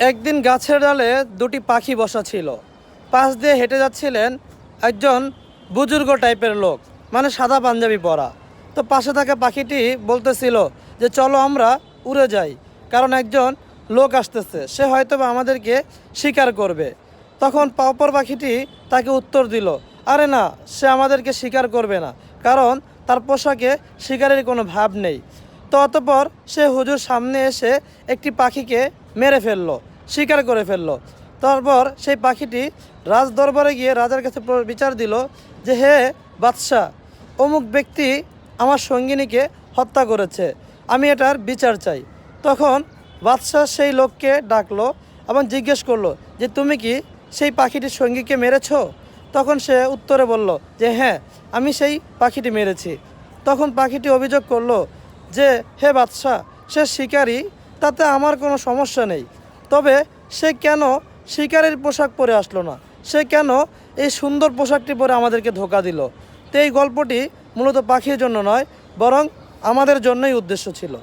একদিন গাছের ডালে দুটি পাখি বসা ছিল। পাশ দিয়ে হেঁটে যাচ্ছিলেন একজন বুজুর্গ টাইপের লোক, মানে সাদা পাঞ্জাবি পরা। তো পাশে থাকা পাখিটি বলতেছিল যে চলো আমরা উড়ে যাই, কারণ একজন লোক আসতেছে, সে হয়তো বা আমাদেরকে শিকার করবে। তখন অপর পাখিটি তাকে উত্তর দিল, আরে না, সে আমাদেরকে শিকার করবে না, কারণ তার পোশাকে শিকারের কোনো ভাব নেই। তো অতঃপর সে হুজুর সামনে এসে একটি পাখিকে মেরে ফেললো, শিকার করে ফেললো। তারপর সেই পাখিটি রাজ দরবারে গিয়ে রাজার কাছে বিচার দিল যে হে বাদশাহ, অমুক ব্যক্তি আমার সঙ্গিনীকে হত্যা করেছে, আমি এটার বিচার চাই। তখন বাদশাহ সেই লোককে ডাকলো এবং জিজ্ঞেস করলো যে তুমি কি সেই পাখিটির সঙ্গীকে মেরেছো? তখন সে উত্তরে বলল যে হ্যাঁ, আমি সেই পাখিটি মেরেছি। তখন পাখিটি অভিযোগ করলো যে হে বাদশাহ, সে শিকারী, তাতে আমার কোনো সমস্যা নেই, তবে সে কেন শিকারের পোশাক পরে আসলো না? সে কেন এই সুন্দর পোশাকটি পরে আমাদেরকে ধোঁকা দিল? তো এই গল্পটি মূলত পাখির জন্য নয়, বরং আমাদের জন্যই উদ্দেশ্য ছিল।